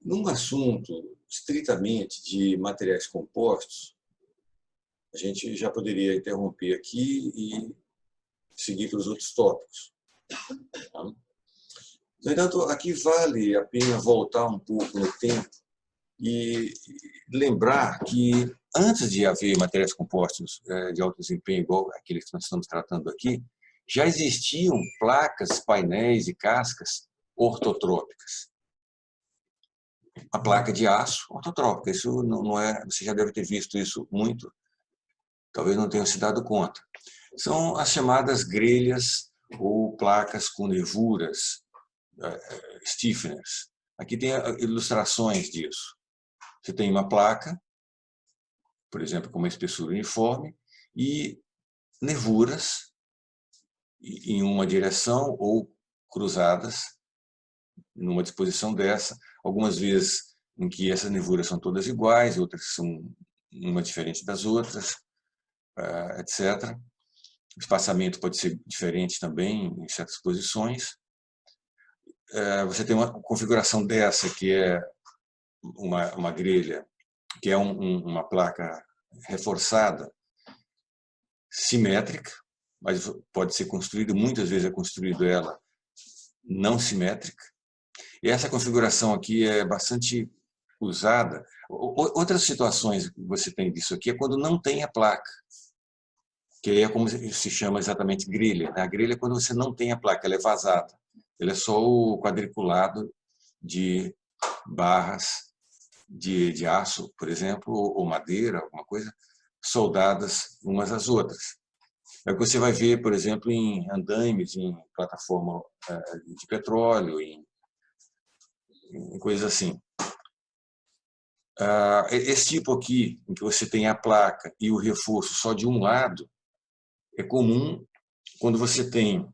Num assunto estritamente de materiais compostos, a gente já poderia interromper aqui e seguir para os outros tópicos. Tá? No entanto, aqui vale a pena voltar um pouco no tempo e lembrar que, antes de haver materiais compostos de alto desempenho, igual aqueles que nós estamos tratando aqui, já existiam placas, painéis e cascas ortotrópicas. A placa de aço ortotrópica, isso não é, você já deve ter visto isso muito, talvez não tenha se dado conta. São as chamadas grelhas ou placas com nervuras, stiffeners. Aqui tem ilustrações disso. Você tem uma placa, por exemplo, com uma espessura uniforme, e nervuras em uma direção ou cruzadas, numa disposição dessa, algumas vezes em que essas nervuras são todas iguais, outras são uma diferente das outras, etc. O espaçamento pode ser diferente também em certas posições. Você tem uma configuração dessa, que é uma grelha, que é uma placa reforçada, simétrica, mas pode ser construída, muitas vezes é construído ela não simétrica. E essa configuração aqui é bastante usada. Outras situações que você tem disso aqui é quando não tem a placa, que aí é como se chama exatamente grelha. A grelha é quando você não tem a placa, ela é vazada. Ela é só o quadriculado de barras de aço, por exemplo, ou madeira, alguma coisa, soldadas umas às outras. É o que você vai ver, por exemplo, em andaimes, em plataforma de petróleo, em coisas assim. Esse tipo aqui, em que você tem a placa e o reforço só de um lado, é comum quando você tem,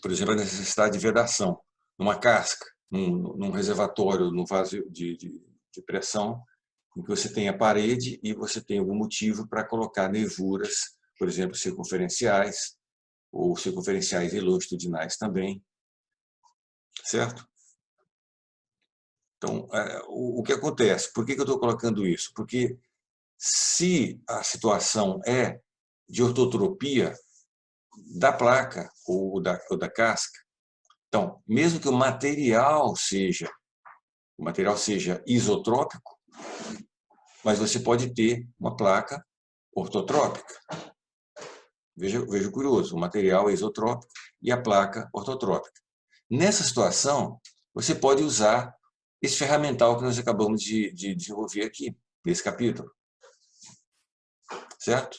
por exemplo, a necessidade de vedação numa casca, num reservatório, num vaso de pressão, em que você tem a parede e você tem algum motivo para colocar nervuras, por exemplo, circunferenciais, ou circunferenciais e longitudinais também, certo? Então, o que acontece? Por que eu estou colocando isso? Porque se a situação é de ortotropia da placa ou da casca, então, mesmo que o material seja isotrópico, mas você pode ter uma placa ortotrópica. Veja curioso, o material é isotrópico e a placa ortotrópica. Nessa situação, você pode usar esse ferramental que nós acabamos de desenvolver aqui, nesse capítulo. Certo?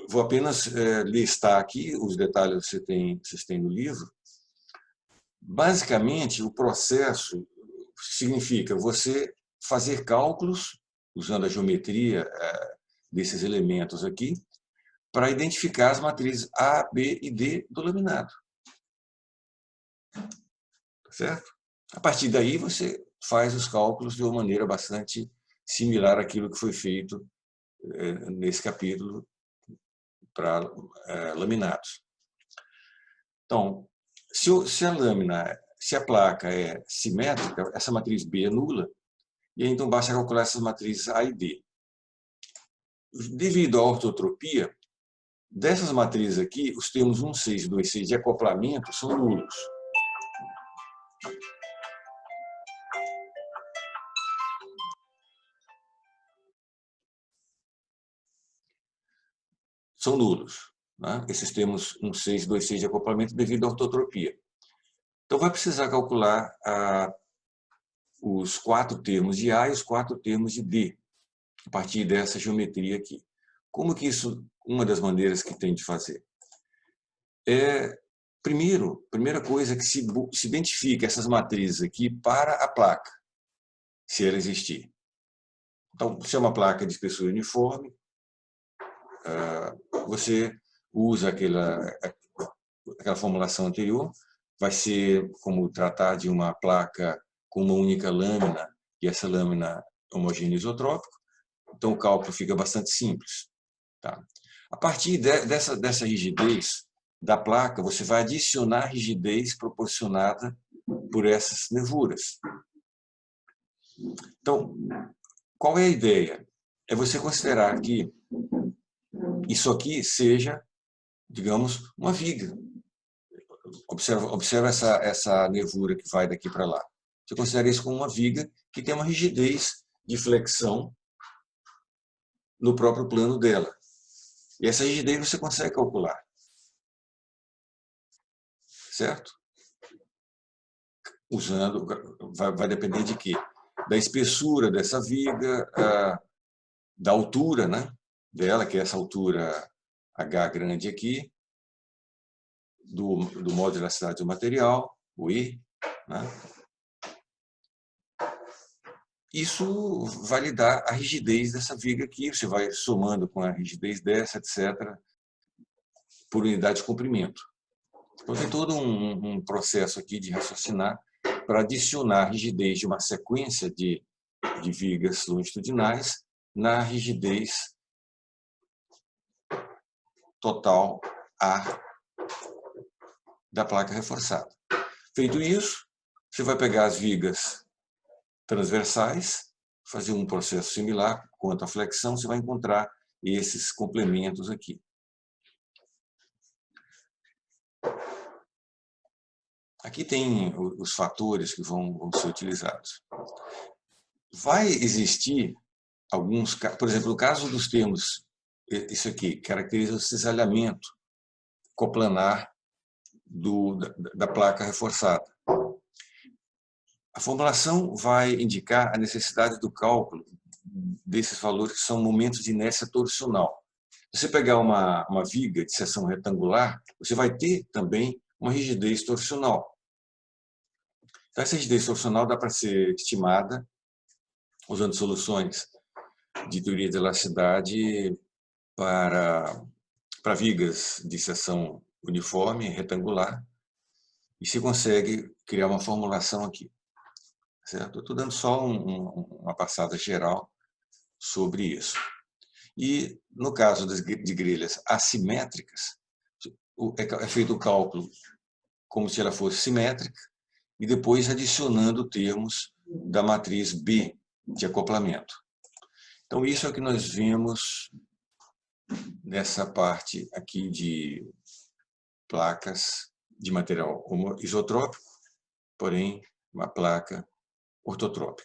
Vou apenas listar aqui os detalhes que vocês têm no livro. Basicamente, o processo significa você fazer cálculos, usando a geometria desses elementos aqui, para identificar as matrizes A, B e D do laminado. Certo? A partir daí, você faz os cálculos de uma maneira bastante similar àquilo que foi feito nesse capítulo para laminados. Então, se a placa é simétrica, essa matriz B é nula, e aí, então basta calcular essas matrizes A e D. Devido à ortotropia, dessas matrizes aqui, os termos 1, 6 e 2, 6 de acoplamento são nulos. São nulos, né? Esses termos 1, 6, 2, 6 de acoplamento devido à ortotropia. Então, vai precisar calcular os 4 termos de A e os 4 termos de D, a partir dessa geometria aqui. Como que isso, uma das maneiras que tem de fazer? Primeira coisa é que se identifica essas matrizes aqui para a placa, se ela existir. Então, se é uma placa de espessura uniforme, você usa aquela formulação anterior, vai ser como tratar de uma placa com uma única lâmina, e essa lâmina homogênea isotrópica, então o cálculo fica bastante simples. Tá? A partir dessa rigidez da placa, você vai adicionar rigidez proporcionada por essas nevuras. Então, qual é a ideia? É você considerar que isso aqui seja, digamos, uma viga. Observa essa nevura que vai daqui para lá. Você considera isso como uma viga que tem uma rigidez de flexão no próprio plano dela. E essa rigidez você consegue calcular. Certo? Vai depender de quê? Da espessura dessa viga, da altura, né, dela, que é essa altura H grande aqui, do modo de elasticidade do material, o I, né? Isso vai lhe dar a rigidez dessa viga aqui, você vai somando com a rigidez dessa, etc., por unidade de comprimento. Então, tem todo um processo aqui de raciocinar para adicionar a rigidez de uma sequência de vigas longitudinais na rigidez total A da placa reforçada. Feito isso, você vai pegar as vigas transversais, fazer um processo similar quanto à flexão, você vai encontrar esses complementos aqui. Aqui tem os fatores que vão ser utilizados. Vai existir alguns, por exemplo, no caso dos termos, isso aqui caracteriza o cisalhamento coplanar da placa reforçada. A formulação vai indicar a necessidade do cálculo desses valores que são momentos de inércia torsional. Se você pegar uma viga de seção retangular, você vai ter também uma rigidez torsional. Então, essa rigidez torsional dá para ser estimada usando soluções de teoria de elasticidade para vigas de seção uniforme, retangular, e se consegue criar uma formulação aqui. Certo? Estou dando só uma passada geral sobre isso. E, no caso de grelhas assimétricas, é feito o cálculo como se ela fosse simétrica e depois adicionando termos da matriz B de acoplamento. Então, isso é o que nós vemos nessa parte aqui de placas de material isotrópico, porém, uma placa ortotrópica.